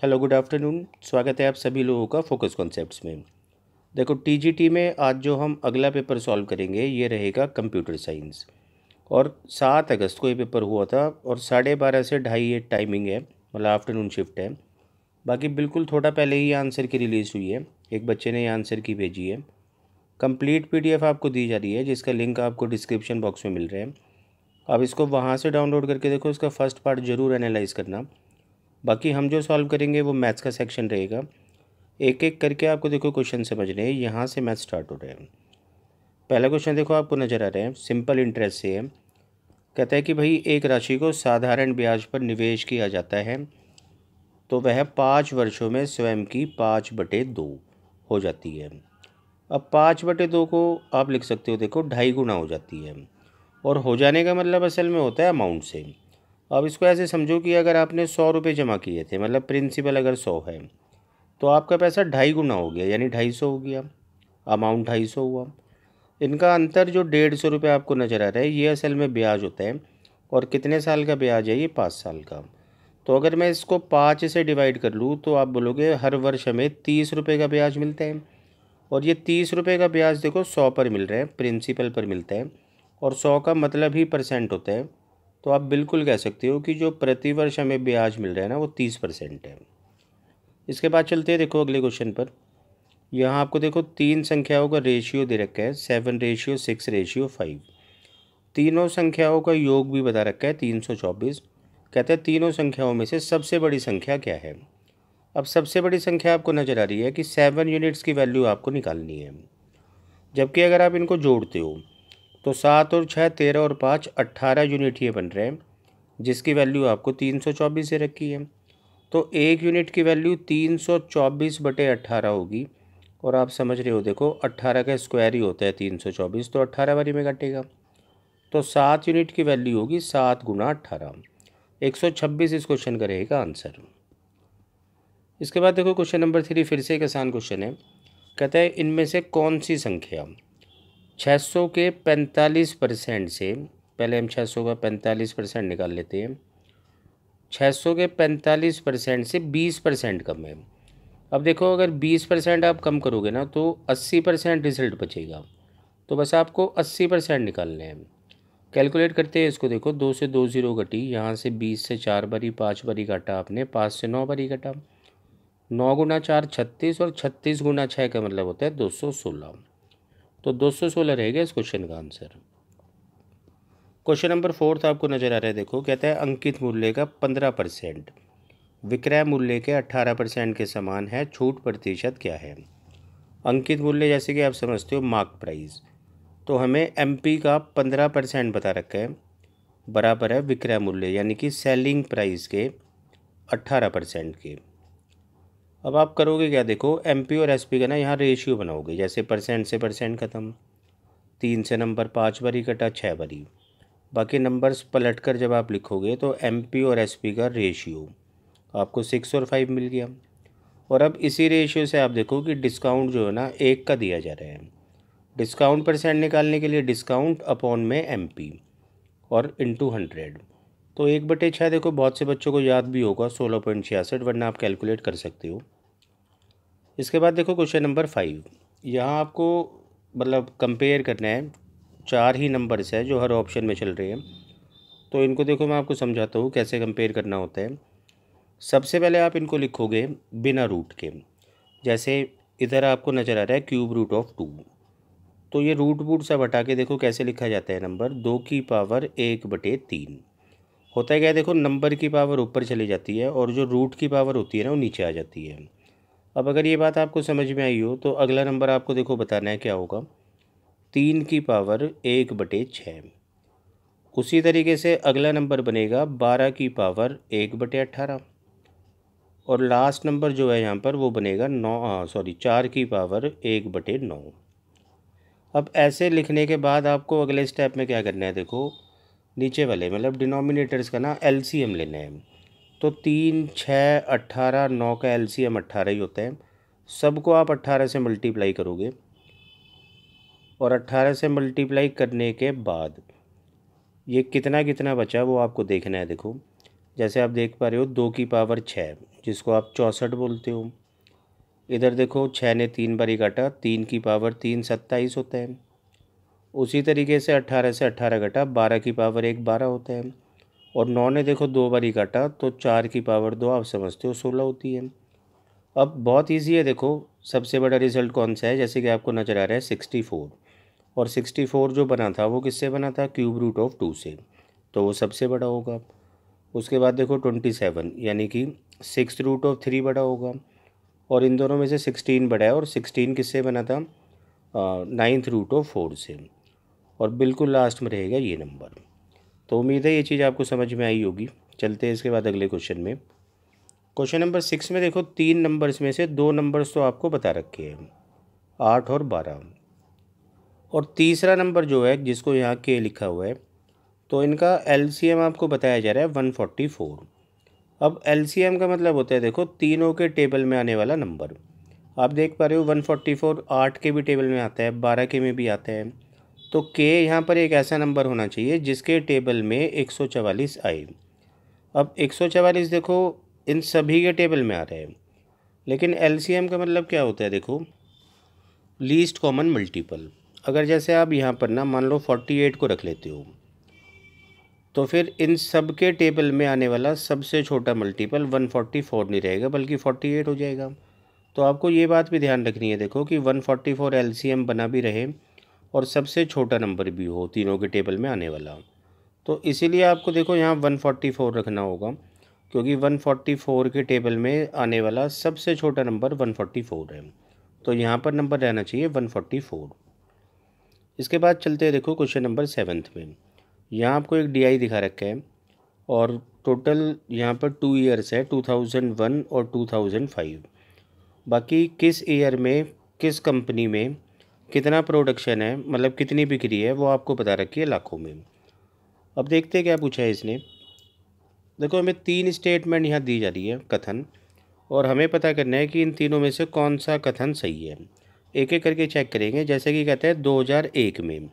Hello good afternoon. स्वागत है आप सभी लोगों का फोकस कॉन्सेप्ट्स में। देखो टीजीटी में आज जो हम अगला पेपर सॉल्व करेंगे ये रहेगा कंप्यूटर साइंस। और 7 अगस्त को ये पेपर हुआ था और 12:30 से 2:30 ये टाइमिंग है, मतलब आफ्टरनून शिफ्ट है। बाकी बिल्कुल थोड़ा पहले ही आंसर की रिलीज़ हुई है, एक बच्चे ने ये आंसर की भेजी है। कंप्लीट पीडीएफ आपको दी जा रही है जिसका लिंक आपको डिस्क्रिप्शन बॉक्स में मिल रहा है। आप इसको वहाँ से डाउनलोड करके देखो, इसका फर्स्ट पार्ट ज़रूर एनालाइज करना। बाकी हम जो सॉल्व करेंगे वो मैथ्स का सेक्शन रहेगा। एक एक करके आपको देखो क्वेश्चन समझने हैं, यहाँ से मैथ स्टार्ट हो रहे हैं। पहला क्वेश्चन देखो आपको नज़र आ रहा है, सिंपल इंटरेस्ट से है। कहता है कि भाई एक राशि को साधारण ब्याज पर निवेश किया जाता है तो वह 5 वर्षों में स्वयं की 5/2 हो जाती है। अब 5/2 को आप लिख सकते हो, देखो 2.5 गुना हो जाती है। और हो जाने का मतलब असल में होता है अमाउंट से। अब इसको ऐसे समझो कि अगर आपने 100 रुपये जमा किए थे, मतलब प्रिंसिपल अगर 100 है तो आपका पैसा 2.5 गुना हो गया, यानी 250 हो गया, अमाउंट 250 हुआ। इनका अंतर जो 150 रुपये आपको नज़र आ रहा है ये असल में ब्याज होता है। और कितने साल का ब्याज है ये? 5 साल का। तो अगर मैं इसको 5 से डिवाइड कर लूँ तो आप बोलोगे हर वर्ष हमें 30 रुपये का ब्याज मिलता है। और ये 30 रुपये का ब्याज देखो 100 पर मिल रहा है, प्रिंसिपल पर मिलता है। और 100 का मतलब ही परसेंट होता है। तो आप बिल्कुल कह सकते हो कि जो प्रतिवर्ष हमें ब्याज मिल रहा है ना वो 30% है। इसके बाद चलते हैं देखो अगले क्वेश्चन पर। यहाँ आपको देखो 3 संख्याओं का रेशियो दे रखा है, 7:6:5। तीनों संख्याओं का योग भी बता रखा है 324। कहते हैं तीनों संख्याओं में से सबसे बड़ी संख्या क्या है। अब सबसे बड़ी संख्या आपको नज़र आ रही है कि 7 यूनिट्स की वैल्यू आपको निकालनी है। जबकि अगर आप इनको जोड़ते हो तो 7 और 6 13 और 5 18 यूनिट ये बन रहे हैं, जिसकी वैल्यू आपको 324 से रखी है। तो 1 यूनिट की वैल्यू 324/18 होगी। और आप समझ रहे हो, देखो 18 का स्क्वायर ही होता है 324, तो 18 बारी में कटेगा। तो 7 यूनिट की वैल्यू होगी 7 गुना 18, 126 इस क्वेश्चन का रहेगा आंसर। इसके बाद देखो क्वेश्चन नंबर 3 फिर से एक आसान क्वेश्चन है। कहता है इनमें से कौन सी संख्या 600 के 45% से, पहले हम 600 का 45% निकाल लेते हैं, 600 के 45% से 20% कम है। अब देखो अगर 20% आप कम करोगे ना तो 80% रिजल्ट बचेगा। तो बस आपको 80% निकालने हैं। कैलकुलेट करते हैं इसको, देखो 2 से 2 ज़ीरो घटी, यहाँ से 20 से 4 बारी 5 बारी काटा आपने, 5 से 9 बारी काटा, 9 गुना 4 36 और 36 गुना 6 का मतलब होता है 216। तो 216 रहेगा इस क्वेश्चन का आंसर। क्वेश्चन नंबर 4 आपको नज़र आ रहा है, देखो कहता है अंकित मूल्य का 15% विक्रय मूल्य के 18% के समान है, छूट प्रतिशत क्या है। अंकित मूल्य जैसे कि आप समझते हो मार्क प्राइस, तो हमें एमपी का 15% बता रखा है, बराबर है विक्रय मूल्य यानी कि सेलिंग प्राइस के 18% के। अब आप करोगे क्या, देखो एमपी और एसपी का ना यहाँ रेशियो बनाओगे, जैसे परसेंट से परसेंट ख़त्म, 3 से नंबर 5 बारी कटा 6 बारी, बाकी नंबर्स पलट कर जब आप लिखोगे तो एमपी और एसपी का रेशियो आपको 6 और 5 मिल गया। और अब इसी रेशियो से आप देखो कि डिस्काउंट जो है ना 1 का दिया जा रहा है। डिस्काउंट परसेंट निकालने के लिए डिस्काउंट अपॉन में एमपी और इंटू 100। तो 1/6 देखो बहुत से बच्चों को याद भी होगा 16.66, वरना आप कैलकुलेट कर सकते हो। इसके बाद देखो क्वेश्चन नंबर 5। यहाँ आपको मतलब कंपेयर करना है, 4 ही नंबर्स है जो हर ऑप्शन में चल रहे हैं। तो इनको देखो मैं आपको समझाता हूँ कैसे कंपेयर करना होता है। सबसे पहले आप इनको लिखोगे बिना रूट के, जैसे इधर आपको नज़र आ रहा है क्यूब रूट ऑफ 2। तो ये रूट वूट सब हटा के देखो कैसे लिखा जाता है, नंबर 2 की पावर 1/3। होता है क्या, देखो नंबर की पावर ऊपर चली जाती है और जो रूट की पावर होती है ना वो नीचे आ जाती है। अब अगर ये बात आपको समझ में आई हो तो अगला नंबर आपको देखो बताना है क्या होगा, 3 की पावर 1/6। उसी तरीके से अगला नंबर बनेगा 12 की पावर 1/18। और लास्ट नंबर जो है यहाँ पर वो बनेगा 4 की पावर 1/9। अब ऐसे लिखने के बाद आपको अगले स्टेप में क्या करना है, देखो नीचे वाले मतलब डिनोमिनेटर्स का ना एलसीएम लेना है। तो 3 6 18 9 का एलसीएम 18 ही होता है। सबको आप 18 से मल्टीप्लाई करोगे और 18 से मल्टीप्लाई करने के बाद ये कितना कितना बचा वो आपको देखना है। देखो जैसे आप देख पा रहे हो 2 की पावर 6, जिसको आप 64 बोलते हो। इधर देखो 6 ने 3 बारी काटा, 3 की पावर 3 27 होता है। उसी तरीके से 18 से 18 घटा, 12 की पावर 1 12 होता है। और 9 ने देखो 2 बारी काटा, तो 4 की पावर 2 आप समझते हो 16 होती है। अब बहुत ईजी है, देखो सबसे बड़ा रिजल्ट कौन सा है, जैसे कि आपको नज़र आ रहा है 64। और 64 जो बना था वो किससे बना था, क्यूब रूट ऑफ 2 से, तो वो सबसे बड़ा होगा। उसके बाद देखो 27 यानी कि 6 रूट ऑफ 3 बड़ा होगा। और इन दोनों में से 16 बड़ा है, और 16 किससे बना था, 9th रूट ऑफ 4 से। और बिल्कुल लास्ट में रहेगा ये नंबर। तो उम्मीद है ये चीज़ आपको समझ में आई होगी। चलते हैं इसके बाद अगले क्वेश्चन में। क्वेश्चन नंबर 6 में देखो 3 नंबर्स में से 2 नंबर्स तो आपको बता रखे हैं, 8 और 12। और तीसरा नंबर जो है जिसको यहाँ के लिखा हुआ है, तो इनका एलसीएम आपको बताया जा रहा है 144। अब एलसीएम का मतलब होता है देखो तीनों के टेबल में आने वाला नंबर। आप देख पा रहे हो 144 8 के भी टेबल में आता है, 12 के में भी आता है। तो के यहाँ पर एक ऐसा नंबर होना चाहिए जिसके टेबल में 144 आए। अब 144 देखो इन सभी के टेबल में आ रहा है, लेकिन एलसीएम का मतलब क्या होता है, देखो लीस्ट कॉमन मल्टीपल। अगर जैसे आप यहाँ पर ना मान लो 48 को रख लेते हो, तो फिर इन सब के टेबल में आने वाला सबसे छोटा मल्टीपल 144 नहीं रहेगा बल्कि 48 हो जाएगा। तो आपको ये बात भी ध्यान रखनी है देखो कि 144 एलसीएम बना भी रहे और सबसे छोटा नंबर भी हो तीनों के टेबल में आने वाला। तो इसीलिए आपको देखो यहाँ 144 रखना होगा, क्योंकि 144 के टेबल में आने वाला सबसे छोटा नंबर 144 है। तो यहाँ पर नंबर रहना चाहिए 144। इसके बाद चलते हैं देखो क्वेश्चन नंबर 7 में। यहाँ आपको एक डीआई दिखा रखा है और टोटल यहाँ पर 2 ईयर्स है, 2001 और 2005। बाकी किस ईयर में किस कंपनी में कितना प्रोडक्शन है, मतलब कितनी बिक्री है, वो आपको बता रखी है लाखों में। अब देखते हैं क्या पूछा है इसने। देखो हमें 3 स्टेटमेंट यहाँ दी जा रही है कथन, और हमें पता करना है कि इन तीनों में से कौन सा कथन सही है। एक एक करके चेक करेंगे। जैसे कि कहते हैं 2001 में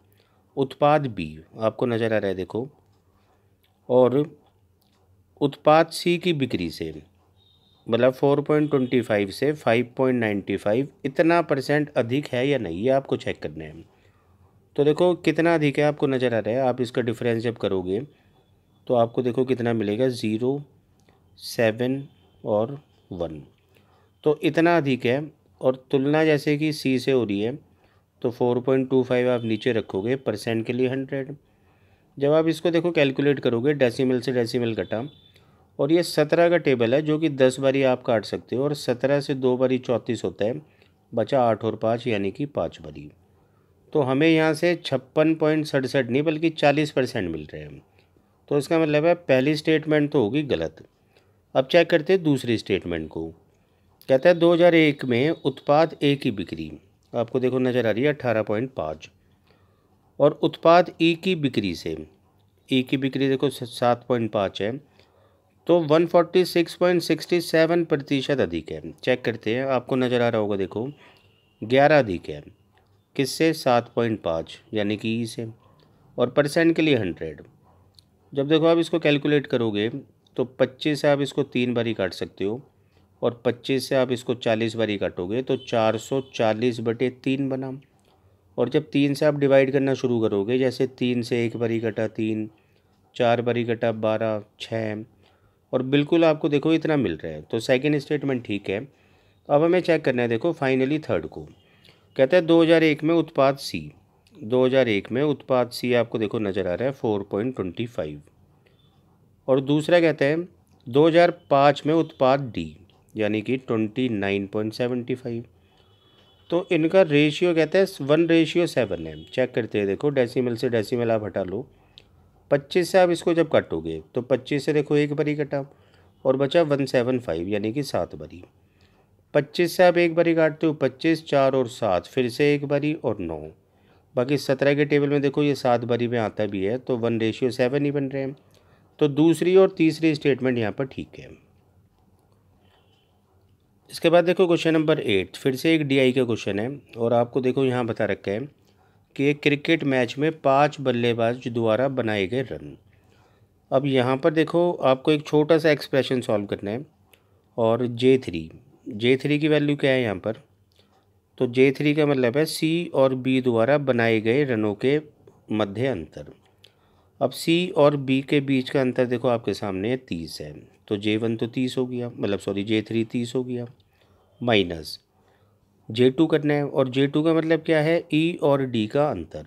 उत्पाद बी आपको नज़र आ रहा है देखो, और उत्पाद सी की बिक्री से मतलब 4.25 से 5.95 इतना परसेंट अधिक है या नहीं, ये आपको चेक करना है। तो देखो कितना अधिक है आपको नज़र आ रहा है। आप इसका डिफरेंस जब करोगे तो आपको देखो कितना मिलेगा, 0 7 और 1। तो इतना अधिक है। और तुलना जैसे कि सी से हो रही है, तो 4.25 आप नीचे रखोगे, परसेंट के लिए 100। जब आप इसको देखो कैलकुलेट करोगे, डेसिमल से डेसिमल घटा, और ये 17 का टेबल है जो कि 10 बारी आप काट सकते हो, और 17 से 2 बारी 34 होता है, बचा 8 और 5 यानी कि 5 बारी। तो हमें यहाँ से 56.67 नहीं बल्कि 40% मिल रहे हैं। तो इसका मतलब है पहली स्टेटमेंट तो होगी गलत। अब चेक करते हैं दूसरी स्टेटमेंट को। कहता है 2001 में उत्पाद ए की बिक्री आपको देखो नज़र आ रही है 18.5, और उत्पाद ई की बिक्री से, ई की बिक्री देखो 7.5 है, तो 146.67% अधिक है। चेक करते हैं, आपको नज़र आ रहा होगा देखो 11 अधिक है किससे, 7.5 यानी कि ई से, और परसेंट के लिए 100। जब देखो आप इसको कैलकुलेट करोगे तो 25 से आप इसको 3 बारी काट सकते हो, और 25 से आप इसको 40 बारी काटोगे तो 440/3 बना। और जब 3 से आप डिवाइड करना शुरू करोगे, जैसे 3 से 1 बारी कटा 3, 4 बारी कटा 12, 6, और बिल्कुल आपको देखो इतना मिल रहा है। तो सेकंड स्टेटमेंट ठीक है। अब हमें चेक करना है देखो फाइनली थर्ड को। कहता है 2001 में उत्पाद सी, 2001 में उत्पाद सी आपको देखो नज़र आ रहा है 4.25, और दूसरा कहता है 2005 में उत्पाद डी यानी कि 29.75। तो इनका रेशियो कहता है 1:7 है। चेक करते हैं देखो, डेसिमल से डेसिमल आप हटा लो, 25 से आप इसको जब काटोगे तो 25 से देखो 1 बारी कटा और बचा 175 यानी कि 7 बारी। 25 से आप 1 बारी काटते हो, 25 4 और 7 फिर से 1 बारी और 9, बाकी 17 के टेबल में देखो ये 7 बारी में आता भी है, तो 1:7 ही बन रहे हैं। तो दूसरी और तीसरी स्टेटमेंट यहाँ पर ठीक है। इसके बाद देखो क्वेश्चन नंबर 8, फिर से एक डीआई का क्वेश्चन है, और आपको देखो यहाँ बता रखा है कि एक क्रिकेट मैच में 5 बल्लेबाज द्वारा बनाए गए रन। अब यहाँ पर देखो आपको एक छोटा सा एक्सप्रेशन सॉल्व करना है, और J3 की वैल्यू क्या है यहाँ पर, तो J3 का मतलब है C और B द्वारा बनाए गए रनों के मध्य अंतर। अब C और B के बीच का अंतर देखो आपके सामने 30 है, तो J1 तो 30 हो गया, मतलब सॉरी J3 30 हो गया, माइनस J2 करना है, और J2 का मतलब क्या है, E और D का अंतर।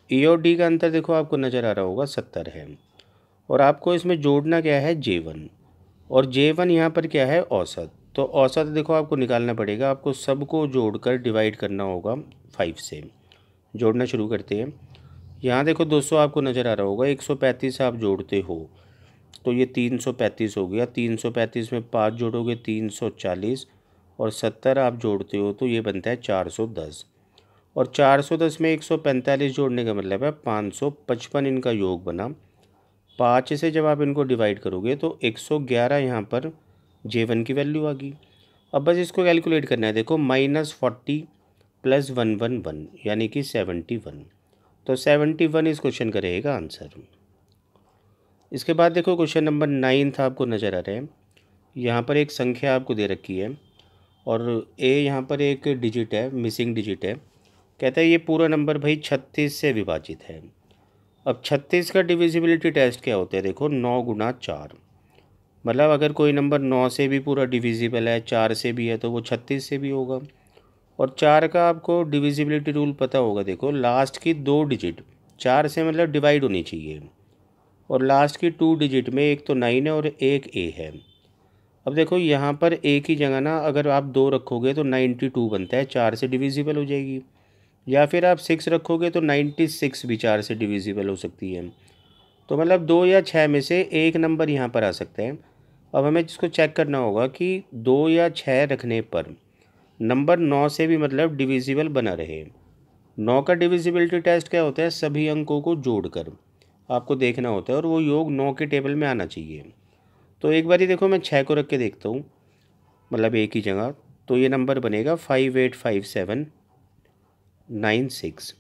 E और D का अंतर देखो आपको नज़र आ रहा होगा 70 है, और आपको इसमें जोड़ना क्या है J1, और J1 यहाँ पर क्या है औसत। तो औसत देखो आपको निकालना पड़ेगा, आपको सबको जोड़कर डिवाइड करना होगा 5 से। जोड़ना शुरू करते हैं। यहाँ देखो 200 आपको नज़र आ रहा होगा, 135 आप जोड़ते हो तो ये 335 हो गया, 335 में 5 जोड़ोगे 340, और 70 आप जोड़ते हो तो ये बनता है 410, और 410 में 145 जोड़ने का मतलब है 555 इनका योग बना। 5 से जब आप इनको डिवाइड करोगे तो 111 यहाँ पर J1 की वैल्यू आ गई। अब बस इसको कैलकुलेट करना है, देखो -40 + 111 यानी कि 71, तो 71 इस क्वेश्चन का रहेगा आंसर। इसके बाद देखो क्वेश्चन नंबर 9 आपको नज़र आ रहा है। यहाँ पर एक संख्या आपको दे रखी है और यहाँ पर एक डिजिट है, मिसिंग डिजिट है। कहता है ये पूरा नंबर भाई 36 से विभाजित है। अब 36 का डिविजिबिलिटी टेस्ट क्या होता है, देखो 9 × 4, मतलब अगर कोई नंबर 9 से भी पूरा डिविजिबल है, 4 से भी है, तो वो 36 से भी होगा। और 4 का आपको डिविजिबिलिटी रूल पता होगा, देखो लास्ट की 2 डिजिट 4 से मतलब डिवाइड होनी चाहिए, और लास्ट की 2 डिजिट में एक तो 9 है और एक A है। अब देखो यहाँ पर A की जगह ना अगर आप 2 रखोगे तो 92 बनता है, 4 से डिविजिबल हो जाएगी, या फिर आप 6 रखोगे तो 96 भी 4 से डिविजिबल हो सकती है। तो मतलब 2 या 6 में से एक नंबर यहाँ पर आ सकता है। अब हमें जिसको चेक करना होगा कि 2 या 6 रखने पर नंबर 9 से भी मतलब डिविजिबल बना रहे। 9 का डिविजिबिलिटी टेस्ट क्या होता है, सभी अंकों को जोड़कर आपको देखना होता है और वो योग 9 के टेबल में आना चाहिए। तो एक बारी देखो मैं 6 को रख के देखता हूँ, मतलब एक ही जगह, तो ये नंबर बनेगा 585796।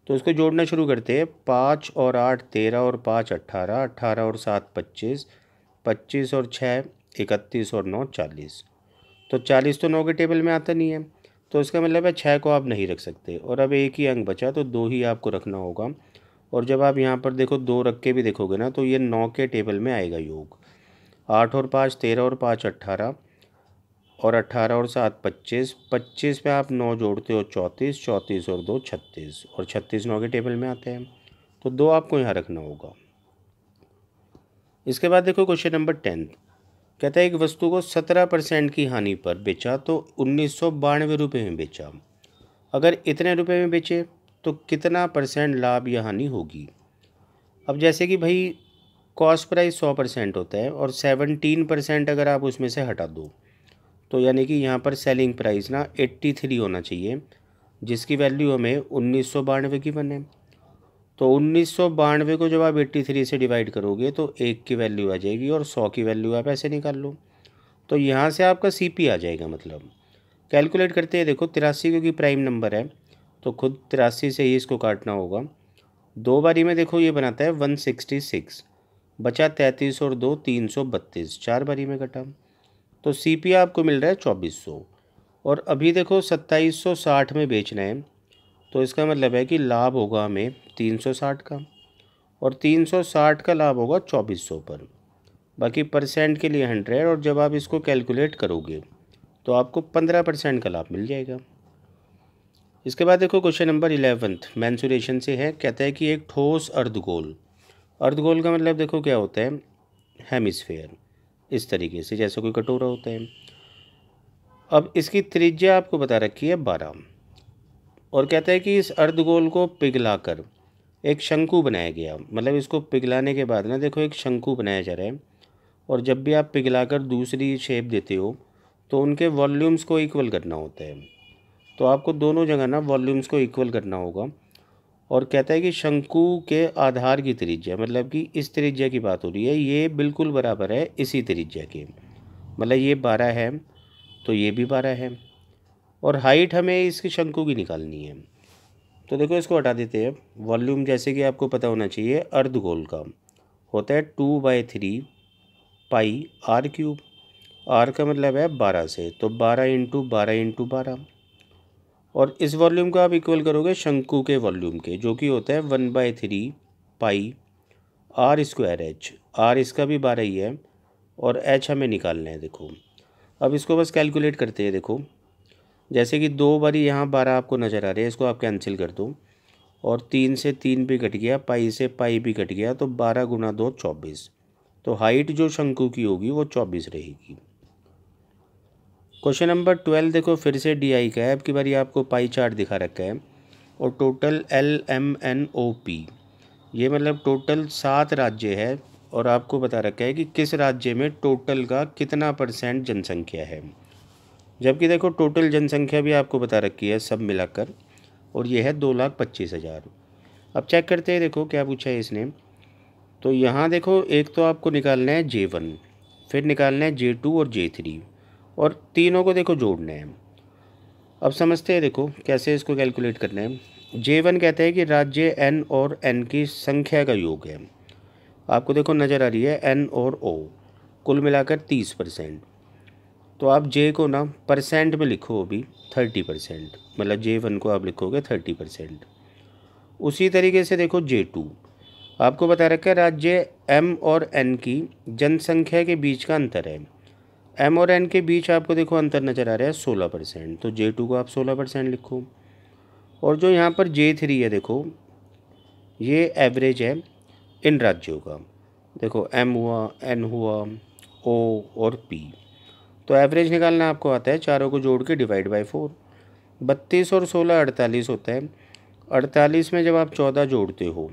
तो इसको जोड़ना शुरू करते हैं। 5 और 8 13 और 5 18, 18 और 7 25, 25 और 6 31 और 9 40। तो 40 तो 9 के टेबल में आता नहीं है, तो इसका मतलब है 6 को आप नहीं रख सकते, और अब एक ही अंक बचा तो 2 ही आपको रखना होगा। और जब आप यहाँ पर देखो 2 रख के भी देखोगे ना तो ये 9 के टेबल में आएगा योग। 8 और 5 13 और 5 18, और 18 और 7 25, 25 में आप 9 जोड़ते हो 34, 34 और 2 36, और 36 9 के टेबल में आते हैं, तो 2 आपको यहाँ रखना होगा। इसके बाद देखो क्वेश्चन नंबर 10, कहता है एक वस्तु को 17% की हानि पर बेचा तो 1992 रुपये में बेचा, अगर इतने रुपए में बेचे तो कितना % लाभ या हानि होगी। अब जैसे कि भाई कॉस्ट प्राइस 100% होता है और 17% अगर आप उसमें से हटा दो, तो यानी कि यहाँ पर सेलिंग प्राइस ना 83 होना चाहिए, जिसकी वैल्यू हमें 1992 की बने। तो 1992 को जब आप 83 से डिवाइड करोगे तो 1 की वैल्यू आ जाएगी और 100 की वैल्यू आप ऐसे निकाल लो, तो यहाँ से आपका CP आ जाएगा। मतलब कैलकुलेट करते हैं, देखो 83 क्योंकि प्राइम नंबर है तो खुद 83 से ही इसको काटना होगा। 2 बारी में देखो ये बनाता है 166, बचा 33 और 2 332, 4 बारी में कटा, तो CP आपको मिल रहा है 2400। और अभी देखो 2760 में बेचना है, तो इसका मतलब है कि लाभ होगा हमें 360 का, और 360 का लाभ होगा 2400 पर, बाकी परसेंट के लिए 100, और जब आप इसको कैलकुलेट करोगे तो आपको 15% का लाभ मिल जाएगा। इसके बाद देखो क्वेश्चन नंबर 11 मेंसुरेशन से है। कहता है कि एक ठोस अर्धगोल, अर्धगोल का मतलब देखो क्या होता है, हेमिस्फेयर, इस तरीके से जैसे कोई कटोरा होता है। अब इसकी त्रिज्या आपको बता रखी है 12, और कहता है कि इस अर्धगोल को पिघलाकर एक शंकु बनाया गया, मतलब इसको पिघलाने के बाद ना देखो एक शंकु बनाया जा रहा है, और जब भी आप पिघलाकर दूसरी शेप देते हो तो उनके वॉल्यूम्स को इक्वल करना होता है, तो आपको दोनों जगह ना वॉल्यूम्स को इक्वल करना होगा। और कहता है कि शंकु के आधार की त्रिज्या, मतलब कि इस त्रिज्या की बात हो रही है, ये बिल्कुल बराबर है इसी त्रिज्या के, मतलब ये 12 है तो ये भी 12 है, और हाइट हमें इसकी शंकु की निकालनी है। तो देखो इसको हटा देते हैं। वॉल्यूम जैसे कि आपको पता होना चाहिए अर्धगोल का होता है 2/3 पाई r क्यूब। आर का मतलब है 12 से, तो 12 × 12 × 12। और इस वॉल्यूम को आप इक्वल करोगे शंकु के वॉल्यूम के, जो कि होता है 1/3 पाई r²h। आर इसका भी 12 ही है और एच हमें निकालना है। देखो अब इसको बस कैलकुलेट करते हैं। देखो जैसे कि 2 बारी यहाँ 12 आपको नज़र आ रहे हैं, इसको आप कैंसिल कर दो और 3 से 3 भी कट गया, पाई से पाई भी कट गया, तो 12 × 2 24। तो हाइट जो शंकु की होगी वो 24 रहेगी। क्वेश्चन नंबर 12 देखो फिर से DI का है। अब की बारी आपको पाई चार्ट दिखा रखा है और टोटल LMNOP, ये मतलब टोटल 7 राज्य है और आपको बता रखा है कि किस राज्य में टोटल का कितना % जनसंख्या है। जबकि देखो टोटल जनसंख्या भी आपको बता रखी है सब मिलाकर, और ये है 2,25,000। अब चेक करते हैं देखो क्या पूछा है इसने। तो यहाँ देखो एक तो आपको निकालना है J1, फिर निकालना है J2 और J3, और तीनों को देखो जोड़ना है। अब समझते हैं देखो कैसे इसको कैलकुलेट करना है। J1 कहता है कि राज्य N और N की संख्या का योग है। आपको देखो नज़र आ रही है N और O, कुल मिलाकर 30%। तो आप J को ना परसेंट में लिखो अभी 30%, मतलब J1 को आप लिखोगे 30%। उसी तरीके से देखो J2, आपको बता रखा है राज्य M और N की जनसंख्या के बीच का अंतर है। M और N के बीच आपको देखो अंतर नज़र आ रहा है 16%, तो J2 को आप 16% लिखो। और जो यहाँ पर J3 है देखो, ये एवरेज है इन राज्यों का। देखो M हुआ, N हुआ, O और P। तो एवरेज निकालना आपको आता है, चारों को जोड़ के डिवाइड बाय 4। 32 और 16 48 होता है। 48 में जब आप 14 जोड़ते हो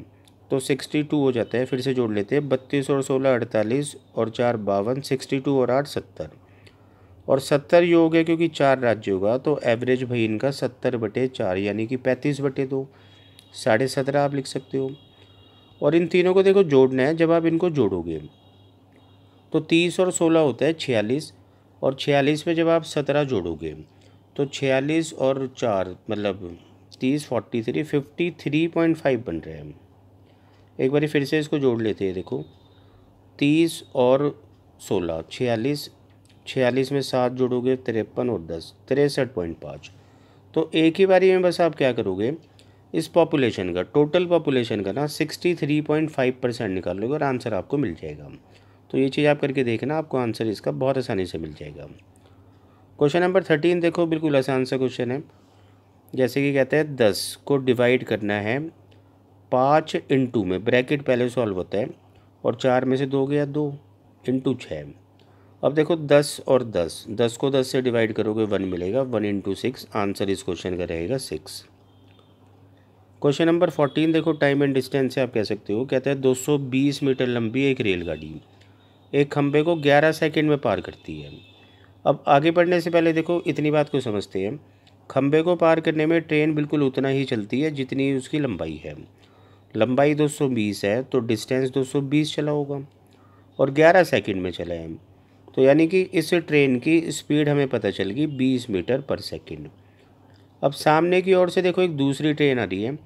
तो 62 हो जाता है। फिर से जोड़ लेते हैं, 32 और 16 48 और 4 52, 62 और 8 70। और 70 योग है क्योंकि 4 राज्यों का, तो एवरेज भाई इनका 70/4 यानी कि 35/2, 17.5 आप लिख सकते हो। और इन तीनों को देखो जोड़ना है। जब आप इनको जोड़ोगे तो 30 और 16 होता है 46, और 46 में जब आप 17 जोड़ोगे तो 46 और 4 मतलब 30 43 53.5 बन रहे हैं। एक बारी फिर से इसको जोड़ लेते हैं। देखो 30 और 16 46, 46 में 7 जोड़ोगे 53 और 10 63.5। तो एक ही बारी में बस आप क्या करोगे, इस पॉपुलेशन का, टोटल पॉपुलेशन का ना 63.5% निकाल लोगे और आंसर आपको मिल जाएगा। तो ये चीज़ आप करके देखना, आपको आंसर इसका बहुत आसानी से मिल जाएगा। क्वेश्चन नंबर 13 देखो बिल्कुल आसान सा क्वेश्चन है। जैसे कि कहते हैं 10 को डिवाइड करना है 5 × में, ब्रैकेट पहले सॉल्व होता है, और 4 में से 2 गया 2 × 6। अब देखो 10 और 10, 10 को 10 से डिवाइड करोगे 1 मिलेगा, 1 × 6। आंसर इस क्वेश्चन का रहेगा 6। क्वेश्चन नंबर 14 देखो टाइम एंड डिस्टेंस से आप कह सकते हो। कहता है 220 मीटर लंबी एक रेलगाड़ी एक खंभे को 11 सेकंड में पार करती है। अब आगे बढ़ने से पहले देखो इतनी बात को समझते हैं। खंभे को पार करने में ट्रेन बिल्कुल उतना ही चलती है जितनी उसकी लंबाई है। लंबाई 220 है तो डिस्टेंस 220 चला होगा, और 11 सेकंड में चला है, तो यानी कि इस ट्रेन की स्पीड हमें पता चल गई 20 मीटर पर सेकंड। अब सामने की ओर से देखो एक दूसरी ट्रेन आ रही है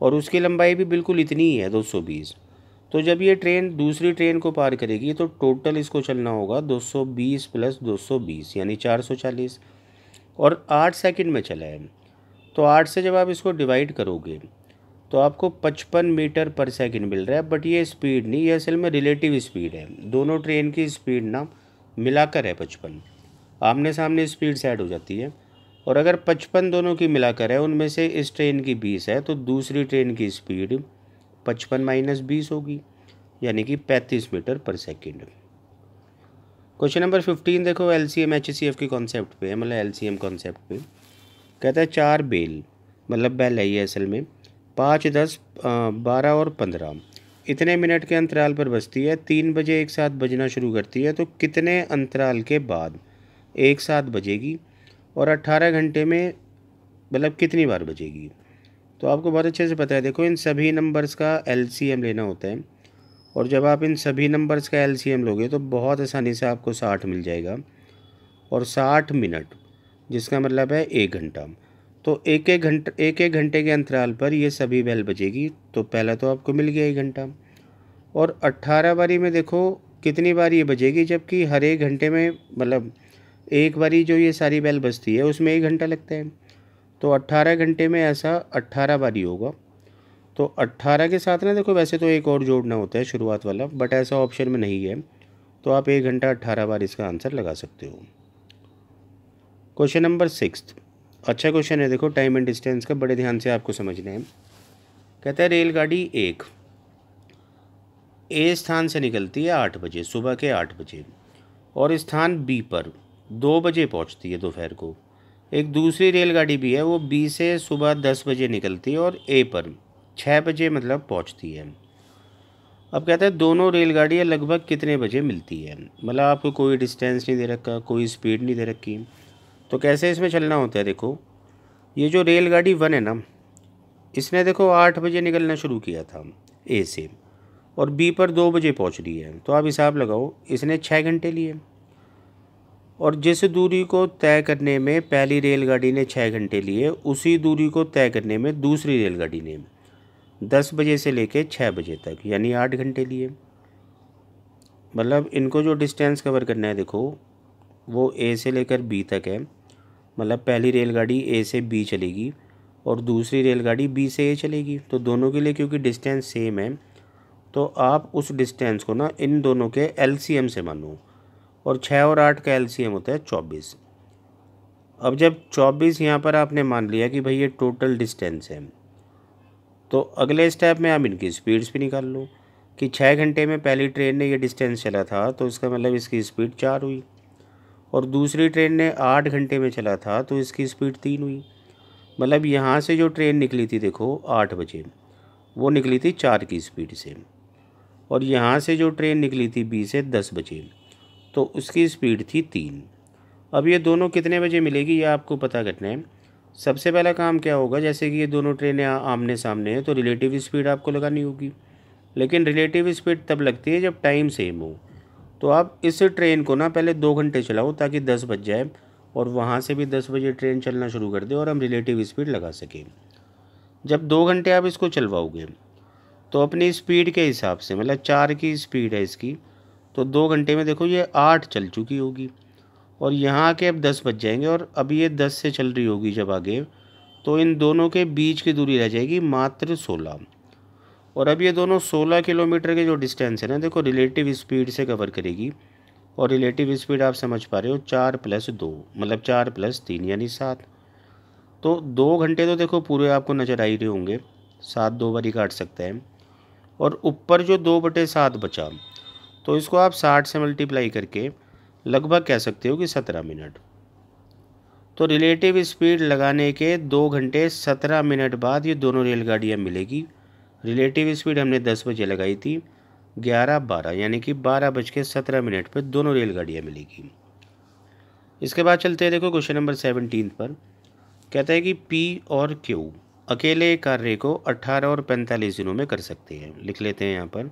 और उसकी लंबाई भी बिल्कुल इतनी ही है 220। तो जब ये ट्रेन दूसरी ट्रेन को पार करेगी तो टोटल इसको चलना होगा 220 + 220 यानी 440, और 8 सेकंड में चला है। तो 8 से जब आप इसको डिवाइड करोगे तो आपको 55 मीटर पर सेकंड मिल रहा है। बट ये स्पीड नहीं, ये असल में रिलेटिव स्पीड है। दोनों ट्रेन की स्पीड ना मिलाकर है 55, आमने सामने स्पीड से ऐड हो जाती है। और अगर 55 दोनों की मिलाकर है, उनमें से इस ट्रेन की 20 है, तो दूसरी ट्रेन की स्पीड 55 - 20 होगी, यानी कि 35 मीटर पर सेकंड। क्वेश्चन नंबर 15 देखो LCM HCF के कॉन्सेप्ट पे है, मतलब LCM कॉन्सेप्ट पे। कहता है 4 बेल, मतलब बैल है ये असल में, 5 10 12 और 15 इतने मिनट के अंतराल पर बजती है। 3 बजे एक साथ बजना शुरू करती है, तो कितने अंतराल के बाद एक साथ बजेगी, और 18 घंटे में मतलब कितनी बार बजेगी। तो आपको बहुत अच्छे से पता है। देखो इन सभी नंबर्स का LCM लेना होता है, और जब आप इन सभी नंबर्स का LCM लोगे तो बहुत आसानी से आपको 60 मिल जाएगा, और 60 मिनट जिसका मतलब है 1 घंटा। तो एक एक घंटे के अंतराल पर ये सभी बेल बजेगी। तो पहला तो आपको मिल गया 1 घंटा, और 18 बारी में देखो कितनी बार ये बजेगी, जबकि हर 1 घंटे में मतलब एक बारी जो ये सारी बेल बजती है उसमें 1 घंटा लगता है। तो 18 घंटे में ऐसा 18 बारी होगा। तो 18 के साथ ना देखो, वैसे तो एक और जोड़ना होता है शुरुआत वाला, बट ऐसा ऑप्शन में नहीं है। तो आप 1 घंटा 18 बार इसका आंसर लगा सकते हो। क्वेश्चन नंबर 6 अच्छा क्वेश्चन है, देखो टाइम एंड डिस्टेंस का, बड़े ध्यान से आपको समझना है। कहता है रेलगाड़ी एक ए स्थान से निकलती है 8 बजे, सुबह के 8 बजे, और स्थान बी पर 2 बजे पहुंचती है दोपहर को। एक दूसरी रेलगाड़ी भी है, वो बी से सुबह 10 बजे निकलती है और ए पर 6 बजे मतलब पहुंचती है। अब कहता है दोनों रेलगाड़ियाँ लगभग कितने बजे मिलती है। मतलब आपको कोई डिस्टेंस नहीं दे रखा, कोई स्पीड नहीं दे रखी, तो कैसे इसमें चलना होता है। देखो ये जो रेलगाड़ी 1 है ना, इसने देखो 8 बजे निकलना शुरू किया था ए से, और बी पर 2 बजे पहुंच रही है। तो आप हिसाब लगाओ, इसने 6 घंटे लिए, और जिस दूरी को तय करने में पहली रेलगाड़ी ने 6 घंटे लिए, उसी दूरी को तय करने में दूसरी रेलगाड़ी ने 10 बजे से लेकर 6 बजे तक यानी 8 घंटे लिए। मतलब इनको जो डिस्टेंस कवर करना है, देखो वो ए से लेकर बी तक है। मतलब पहली रेलगाड़ी ए से बी चलेगी और दूसरी रेलगाड़ी बी से ए चलेगी। तो दोनों के लिए क्योंकि डिस्टेंस सेम है, तो आप उस डिस्टेंस को ना इन दोनों के एलसीएम से मानो, और 6 और 8 का एलसीएम होता है 24। अब जब 24 यहाँ पर आपने मान लिया कि भाई ये टोटल डिस्टेंस है, तो अगले स्टेप में आप इनकी स्पीड्स भी निकाल लो कि 6 घंटे में पहली ट्रेन ने ये डिस्टेंस चला था, तो इसका मतलब इसकी स्पीड 4 हुई, और दूसरी ट्रेन ने 8 घंटे में चला था, तो इसकी स्पीड 3 हुई। मतलब यहाँ से जो ट्रेन निकली थी देखो 8 बजे, वो निकली थी 4 की स्पीड से, और यहाँ से जो ट्रेन निकली थी बी से 10 बजे, तो उसकी स्पीड थी 3। अब ये दोनों कितने बजे मिलेगी ये आपको पता करना है। सबसे पहला काम क्या होगा, जैसे कि ये दोनों ट्रेनें आमने सामने हैं, तो रिलेटिव स्पीड आपको लगानी होगी। लेकिन रिलेटिव स्पीड तब लगती है जब टाइम सेम हो। तो आप इस ट्रेन को ना पहले 2 घंटे चलाओ ताकि 10 बज जाए, और वहाँ से भी 10 बजे ट्रेन चलना शुरू कर दे और हम रिलेटिव स्पीड लगा सकें। जब 2 घंटे आप इसको चलवाओगे, तो अपनी स्पीड के हिसाब से, मतलब 4 की स्पीड है इसकी, तो 2 घंटे में देखो ये 8 चल चुकी होगी, और यहाँ आके अब 10 बज जाएंगे, और अब ये 10 से चल रही होगी जब आगे, तो इन दोनों के बीच की दूरी रह जाएगी मात्र 16। और अब ये दोनों 16 किलोमीटर के जो डिस्टेंस है ना, देखो रिलेटिव स्पीड से कवर करेगी। और रिलेटिव स्पीड आप समझ पा रहे हो, 4 + 2 मतलब 4 + 3 यानी 7। तो 2 घंटे तो देखो पूरे आपको नज़र आ ही रहे होंगे, 7 2 बारी काट सकता है। और ऊपर जो 2/7 बचा, तो इसको आप 60 से मल्टीप्लाई करके लगभग कह सकते हो कि 17 मिनट। तो रिलेटिव स्पीड लगाने के 2 घंटे 17 मिनट बाद ये दोनों रेलगाड़ियाँ मिलेगी। रिलेटिव स्पीड हमने 10 बजे लगाई थी, 11-12 यानी कि 12:17 पर दोनों रेलगाड़ियाँ मिलेगी। इसके बाद चलते हैं देखो क्वेश्चन नंबर 17 पर। कहता है कि पी और क्यू अकेले कार्य को 18 और 45 दिनों में कर सकते हैं। लिख लेते हैं यहाँ पर,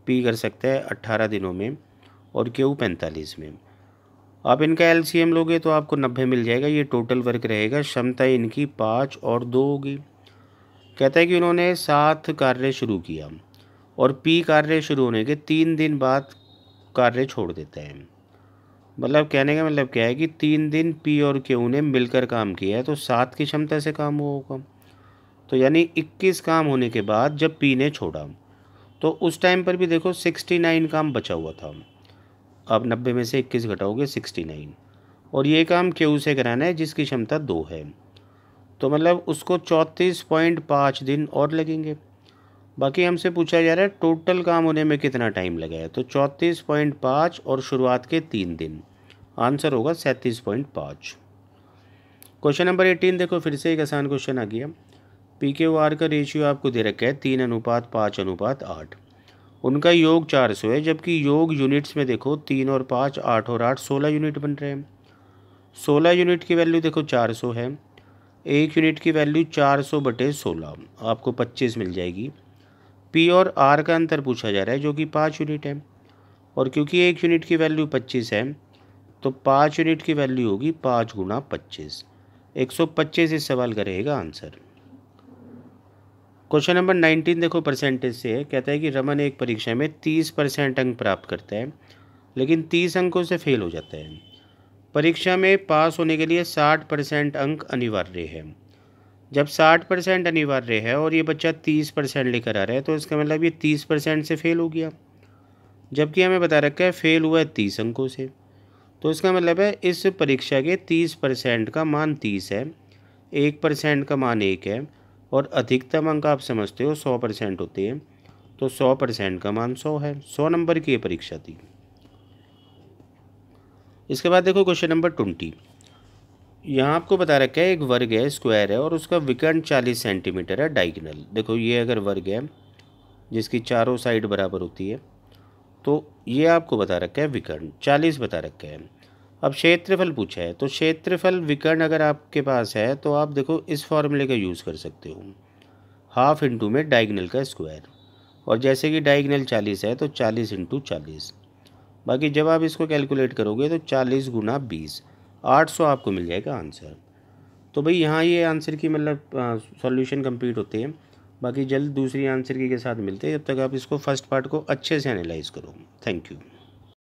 पी कर सकता है 18 दिनों में और क्यू 45 में। आप इनका एलसीएम लोगे तो आपको 90 मिल जाएगा। ये टोटल वर्क रहेगा, क्षमता इनकी 5 और 2 होगी। कहता है कि उन्होंने 7 कार्य शुरू किया और पी कार्य शुरू होने के 3 दिन बाद कार्य छोड़ देता है। मतलब कहने का मतलब क्या है कि 3 दिन पी और क्यू ने मिलकर काम किया है, तो 7 की क्षमता से काम हुआ होगा। तो यानी 21 काम होने के बाद जब पी ने छोड़ा, तो उस टाइम पर भी देखो 69 काम बचा हुआ था। अब 90 में से 21 घटाओगे 69, और ये काम क्यू से कराना है जिसकी क्षमता 2 है। तो मतलब उसको 34.5 दिन और लगेंगे। बाकी हमसे पूछा जा रहा है टोटल काम होने में कितना टाइम लगा है, तो 34.5 और शुरुआत के 3 दिन, आंसर होगा 37.5। क्वेश्चन नंबर 18 देखो, फिर से एक आसान क्वेश्चन आ गया। पी के आर का रेशियो आपको दे रखा है 3:5:8। उनका योग 400 है, जबकि योग यूनिट्स में देखो 3 और 5 8 और 8 16 यूनिट बन रहे हैं। 16 यूनिट की वैल्यू देखो 400 है, 1 यूनिट की वैल्यू 400/16 आपको 25 मिल जाएगी। पी और आर का अंतर पूछा जा रहा है जो कि 5 यूनिट है, और क्योंकि 1 यूनिट की वैल्यू 25 है, तो 5 यूनिट की वैल्यू होगी 5 × 25, 125 इस सवाल का रहेगा आंसर। क्वेश्चन नंबर 19 देखो परसेंटेज से है। कहता है कि रमन एक परीक्षा में 30% अंक प्राप्त करता है लेकिन 30 अंकों से फेल हो जाता है। परीक्षा में पास होने के लिए 60% अंक अनिवार्य है। जब 60% अनिवार्य है और ये बच्चा 30% लेकर आ रहा है तो इसका मतलब ये 30% से फेल हो गया, जबकि हमें बता रखा है फेल हुआ है 30 अंकों से। तो इसका मतलब है इस परीक्षा के 30% का मान 30 है, 1% का मान 1 है और अधिकतम अंक आप समझते हो 100% होते हैं, तो 100% का मान 100 है। 100 नंबर की ये परीक्षा थी। इसके बाद देखो क्वेश्चन नंबर 20। यहाँ आपको बता रखा है एक वर्ग है, स्क्वायर है और उसका विकर्ण 40 सेंटीमीटर है डायगोनल। देखो ये अगर वर्ग है जिसकी चारों साइड बराबर होती है, तो ये आपको बता रखा है विकर्ण 40 बता रखा है। अब क्षेत्रफल पूछा है, तो क्षेत्रफल विकर्ण अगर आपके पास है तो आप देखो इस फॉर्मूले का यूज़ कर सकते हो, हाफ इंटू में डायगोनल का स्क्वायर। और जैसे कि डायगोनल 40 है तो 40 इंटू 40। बाकी जब आप इसको कैलकुलेट करोगे तो 40 गुना 20, 800 आपको मिल जाएगा आंसर। तो भाई यहाँ ये आंसर की मतलब सॉल्यूशन कंप्लीट होते हैं। बाकी जल्द दूसरी आंसर की के साथ मिलते हैं। जब तक आप इसको फर्स्ट पार्ट को अच्छे से एनालाइज करो। Thank you.